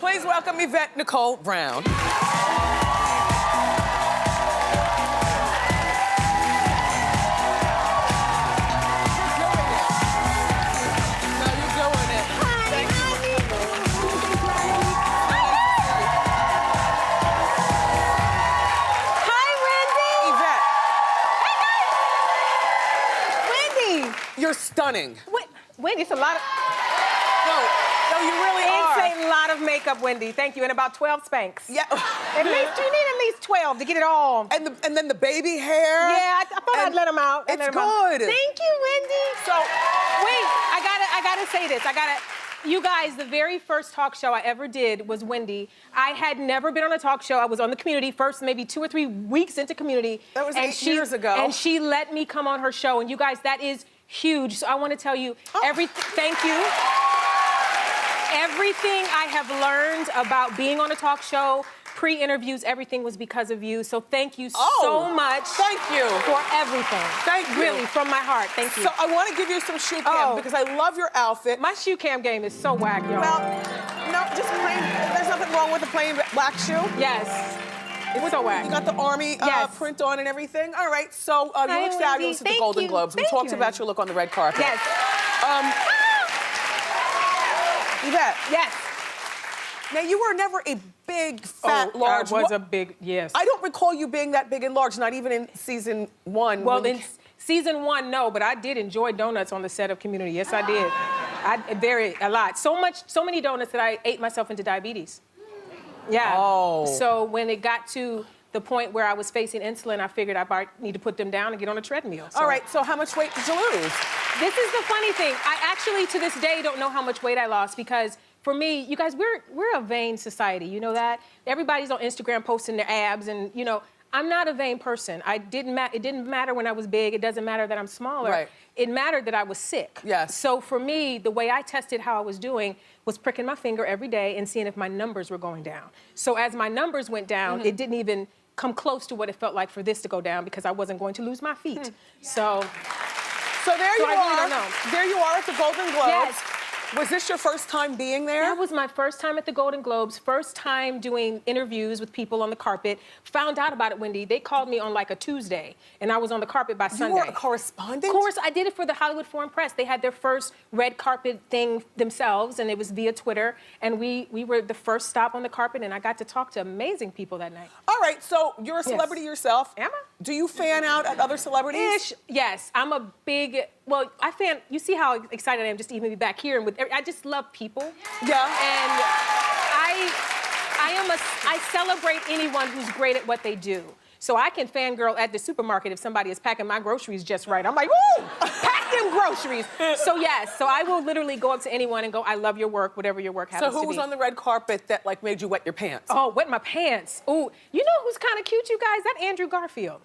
Please welcome Yvette Nicole Brown. You're stunning. Wendy, it's a lot of... No, you really are. It's a lot of makeup, Wendy. Thank you. And about 12 Spanx. Yeah. You need at least 12 to get it all. And then the baby hair. Yeah, I thought I'd let them out. It's good. Thank you, Wendy. So, wait, I gotta say this. You guys, the very first talk show I ever did was Wendy. I had never been on a talk show. I was on the Community first, maybe 2 or 3 weeks into Community. That was 8 years ago. And she let me come on her show. And you guys, that is huge. So I want to tell you thank you. Everything I have learned about being on a talk show, pre-interviews, everything was because of you. So thank you so much. Thank you. For everything. Thank you. Really, from my heart. Thank you. So I want to give you some shoe cam because I love your outfit. My shoe cam game is so whack, y'all. Well, no, just plain, there's nothing wrong with a plain black shoe. Yes. It's so whack. You got the Army print on and everything. All right, so you Hi, look fabulous at the Golden Globes. We talked about your look on the red carpet. Yes. Yvette. Yes. Now, you were never a big, fat, large... I was a big, yes. I don't recall you being that big and large, not even in season 1. Well, in season 1, no, but I did enjoy donuts on the set of Community. Yes, I did. A lot. So many donuts that I ate myself into diabetes. Yeah. Oh. So when it got to the point where I was facing insulin, I figured I might need to put them down and get on a treadmill. So. All right, so how much weight did you lose? This is the funny thing. I actually, to this day, don't know how much weight I lost because for me, you guys, we're a vain society. You know that? Everybody's on Instagram posting their abs and, you know, I'm not a vain person. It didn't matter when I was big. It doesn't matter that I'm smaller. Right. It mattered that I was sick. Yes. So for me, the way I tested how I was doing was pricking my finger every day and seeing if my numbers were going down. So as my numbers went down, it didn't even come close to what it felt like for this to go down because I wasn't going to lose my feet. So there you I are. really don't know. There you are at the Golden Globes. Yes. Was this your first time being there? That was my first time at the Golden Globes, first time doing interviews with people on the carpet. Found out about it, Wendy. They called me on like a Tuesday, and I was on the carpet by Sunday. You were a correspondent? Of course, I did it for the Hollywood Foreign Press. They had their first red carpet thing themselves, and it was via Twitter. And we were the first stop on the carpet, and I got to talk to amazing people that night. All right, so you're a celebrity yourself. Am I? Do you fan out at other celebrities? Yes, I'm a big, you see how excited I am just to even be back here. And I just love people. Yeah. And I celebrate anyone who's great at what they do. So I can fangirl at the supermarket if somebody is packing my groceries just right. I'm like, woo, pack them groceries. So yes, so I will literally go up to anyone and go, I love your work, whatever your work happens to be. So who was on the red carpet that like made you wet your pants? Oh, wet my pants. Ooh, you know who's kind of cute, you guys? That Andrew Garfield.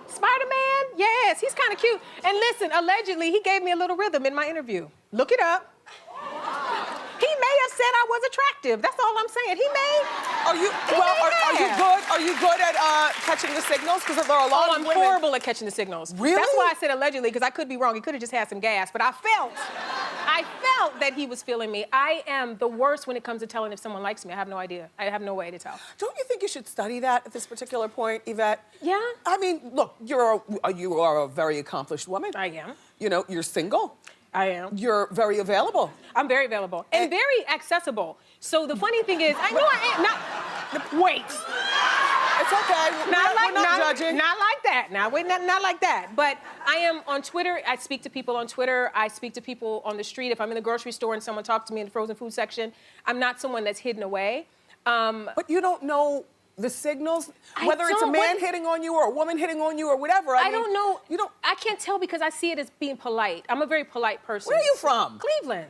Spider-Man? Yes, he's kind of cute. And listen, allegedly, he gave me a little rhythm in my interview. Look it up. He may have said I was attractive. That's all I'm saying. He may. Are you good? Are you good at catching the signals? Because there are a lot of women. I'm horrible at catching the signals. Really? That's why I said allegedly, because I could be wrong. He could have just had some gas, but I felt that he was feeling me. I am the worst when it comes to telling if someone likes me. I have no idea. I have no way to tell. Don't you think you should study that at this particular point, Yvette? Yeah. I mean, look, you are a very accomplished woman. I am. You know, you're single. I am. You're very available. I'm very available and very accessible. So the funny thing is, I know I am not. Wait. It's okay. We're not judging. Not like that. Now, wait, not like that. But I am on Twitter. I speak to people on Twitter. I speak to people on the street. If I'm in the grocery store and someone talks to me in the frozen food section, I'm not someone that's hidden away. But you don't know the signals, whether it's a man hitting on you or a woman hitting on you or whatever. I mean, don't know. You don't. I can't tell because I see it as being polite. I'm a very polite person. Where are you from? Cleveland.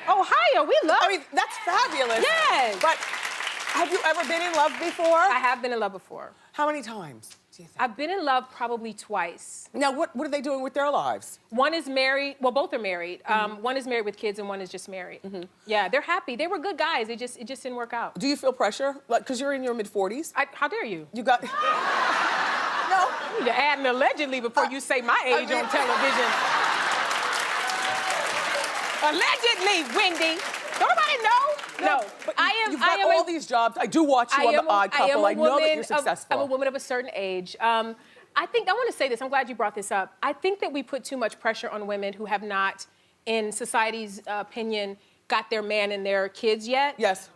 Ohio. We love. I mean, that's fabulous. Yes. But have you ever been in love before? I have been in love before. How many times do you think? I've been in love probably twice. Now, what are they doing with their lives? One is married. Well, both are married. One is married with kids, and one is just married. Yeah, they're happy. They were good guys. It just didn't work out. Do you feel pressure? Like, because you're in your mid-40s? How dare you? You got... No. You're adding allegedly before you say my age on television. Allegedly, Wendy. Don't nobody know. No. But I you've got all these jobs. I do watch you on The Odd Couple. I know that you're successful. I'm a woman of a certain age. I want to say this. I'm glad you brought this up. I think that we put too much pressure on women who have not, in society's opinion, got their man and their kids yet. Yes.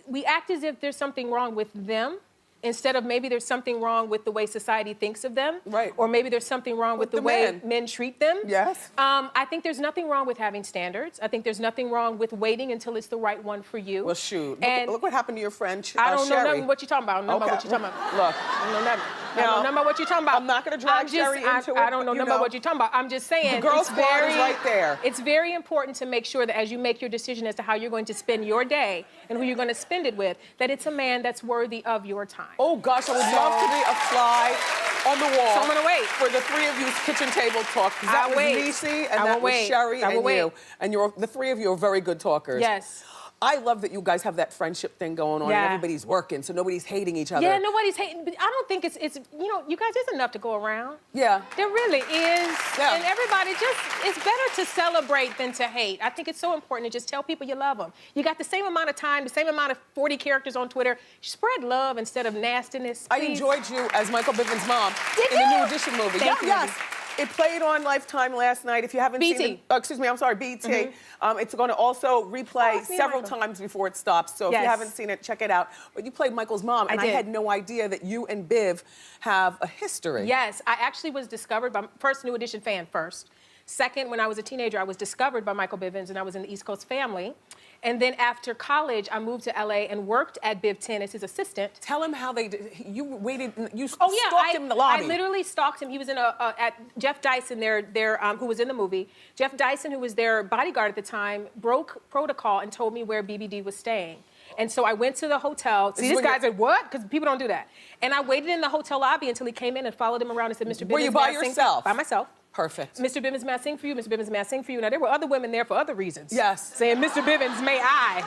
We act as if there's something wrong with them, instead of maybe there's something wrong with the way society thinks of them. Right. Or maybe there's something wrong with the way men treat them. Yes. I think there's nothing wrong with having standards. I think there's nothing wrong with waiting until it's the right one for you. Well, shoot. And look what happened to your friend, I don't know Sherry. nothing what you're talking about. I don't know about what you're talking about. Look. I don't know nothing. I don't know nothing about what you're talking about. I'm not going to drag Sherry into it. I don't know nothing about what you're talking about. I'm just saying. The girl squad is right there. It's very important to make sure that as you make your decision as to how you're going to spend your day and who you're going to spend it with, that it's a man that's worthy of your time. Oh, gosh, I would love to be a fly on the wall. So I'm going to wait. For the three of you's kitchen table talk. Because that was Niecy, and that was Sherry, and you. And the three of you are very good talkers. Yes. I love that you guys have that friendship thing going on, Yeah. and everybody's working, so nobody's hating each other. Yeah, nobody's hating. But I don't think it's you guys, there's enough to go around. Yeah. There really is. Yeah. And everybody it's better to celebrate than to hate. I think it's so important to just tell people you love them. You got the same amount of time, the same amount of 40 characters on Twitter. Spread love instead of nastiness, please. I enjoyed you as Michael Bivins' mom Did in you? the New Edition movie. Thank you. Yes. It played on Lifetime last night. If you haven't BT. seen it, excuse me, I'm sorry, BT. It's going to also replay several times before it stops. So if you haven't seen it, check it out. But you played Michael's mom, and I had no idea that you and Biv have a history. Yes, I actually was discovered by first New Edition fan first. Second, when I was a teenager, I was discovered by Michael Bivins, and I was in the East Coast family. And then after college, I moved to LA and worked at Biv 10 as his assistant. Tell him how they did. You waited. You stalked him in the lobby. I literally stalked him. He was in at Jeff Dyson, who was in the movie. Jeff Dyson, who was their bodyguard at the time, broke protocol and told me where BBD was staying. And so I went to the hotel. See, this guy said, what? Because people don't do that. And I waited in the hotel lobby until he came in and followed him around and said, Mr. Bivins, were you by yourself? By myself. Perfect. Mr. Bivins, may I sing for you? Mr. Bivins, may I sing for you? Now, there were other women there for other reasons. Yes. Saying, Mr. Bivins, may I?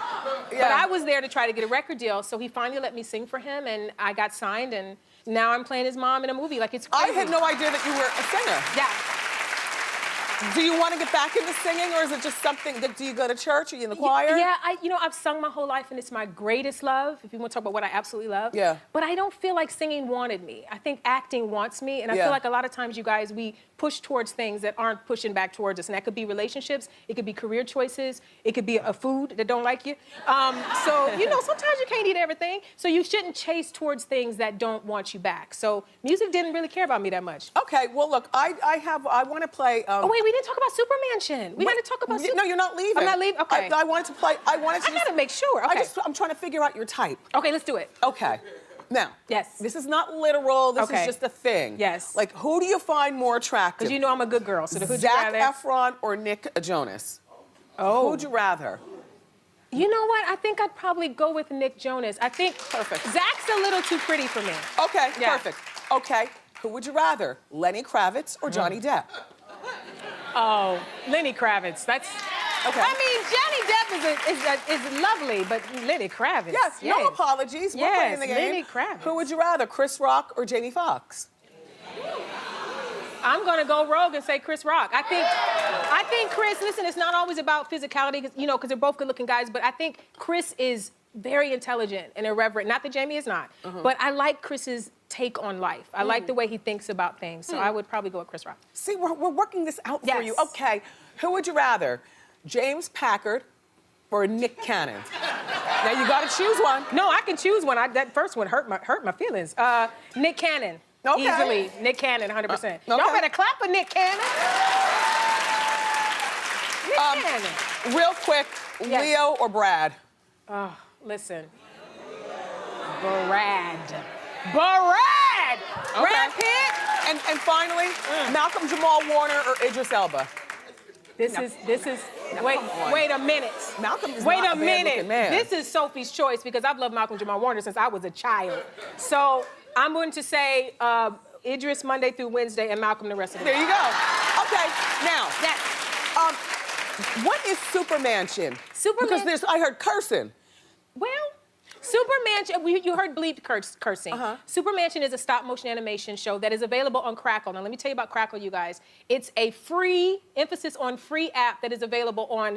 Yeah. But I was there to try to get a record deal, so he finally let me sing for him, and I got signed, and now I'm playing his mom in a movie. Like, it's crazy. I had no idea that you were a singer. Yeah. Do you want to get back into singing, or is it just something that, do you go to church? Are you in the choir? Yeah, I've sung my whole life, and it's my greatest love, if you want to talk about what I absolutely love. Yeah. But I don't feel like singing wanted me. I think acting wants me, and I feel like a lot of times, you guys, we push towards things that aren't pushing back towards us, and that could be relationships, it could be career choices, it could be a food that don't like you. So, sometimes you can't eat everything, so you shouldn't chase towards things that don't want you back. So music didn't really care about me that much. Okay, well, look, I want to play... oh, wait, we didn't talk about Supermansion. We got to talk about Superman. No, you're not leaving. I'm not leaving? Okay. I wanted to play... I got to make sure. Okay. I'm trying to figure out your type. Okay, let's do it. Okay. Now, yes. This is not literal. This is just a thing. Yes. Like, who do you find more attractive? Because I'm a good girl. So who'd you Zac rather? Efron or Nick Jonas? Oh. Who'd you rather? You know what? I think I'd probably go with Nick Jonas. I think Zac's a little too pretty for me. Okay, perfect. Okay, who would you rather? Lenny Kravitz or Johnny Depp? Oh, Lenny Kravitz. That's... Okay. I mean, Johnny Depp is lovely, but Lenny Kravitz. Yes, no apologies. We're playing the game. Lenny Kravitz. Who would you rather, Chris Rock or Jamie Foxx? I'm gonna go rogue and say Chris Rock. I think Chris, listen, it's not always about physicality, because they're both good-looking guys, but I think Chris is very intelligent and irreverent. Not that Jamie is not, but I like Chris's take on life. I like the way he thinks about things, so I would probably go with Chris Rock. See, we're working this out for you. Okay, who would you rather, James Packard or Nick Cannon? Now you gotta choose one. No, I can choose one. That first one hurt my feelings. Nick Cannon. Okay. Easily. Nick Cannon, 100%. Y'all okay. better clap for Nick Cannon. Nick Cannon. Real quick, Leo or Brad? Oh, listen. Brad. Brad! Okay. Brad Pitt? And finally, Malcolm Jamal Warner or Idris Elba? This is wait a minute. Malcolm is wait not a a minute. bad-looking man. This is Sophie's choice because I've loved Malcolm Jamal Warner since I was a child. So I'm going to say Idris Monday through Wednesday and Malcolm the rest of the There you go. Okay, now. Yes. What is Supermansion? Superman? Because I heard cursing. Well, Super Mansion, you heard bleep cursing. Super Mansion is a stop-motion animation show that is available on Crackle. Now, let me tell you about Crackle, you guys. It's a free, emphasis on free app that is available on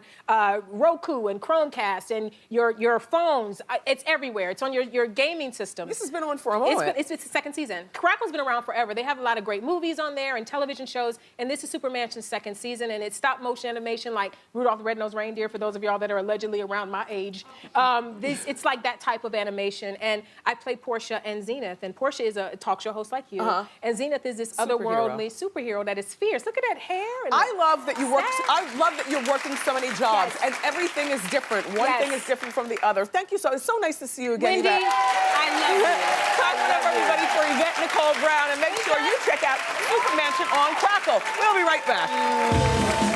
Roku and Chromecast and your phones. It's everywhere. It's on your gaming system. This has been on for a moment. It's the second season. Crackle's been around forever. They have a lot of great movies on there and television shows, and this is Super Mansion's second season, and it's stop-motion animation like Rudolph the Red-Nosed Reindeer, for those of y'all that are allegedly around my age. It's like that type of animation, and I play Portia and Zenith, and Portia is a talk show host like you, and Zenith is this otherworldly superhero that is fierce. Look at that hair. And I love that you work. I love that you're working so many jobs, and everything is different. One thing is different from the other. Thank you so. It's so nice to see you again, Wendy, Yvette. I love you. Time it up, everybody, for Yvette Nicole Brown, and make sure you check out Super Mansion on Crackle. We'll be right back.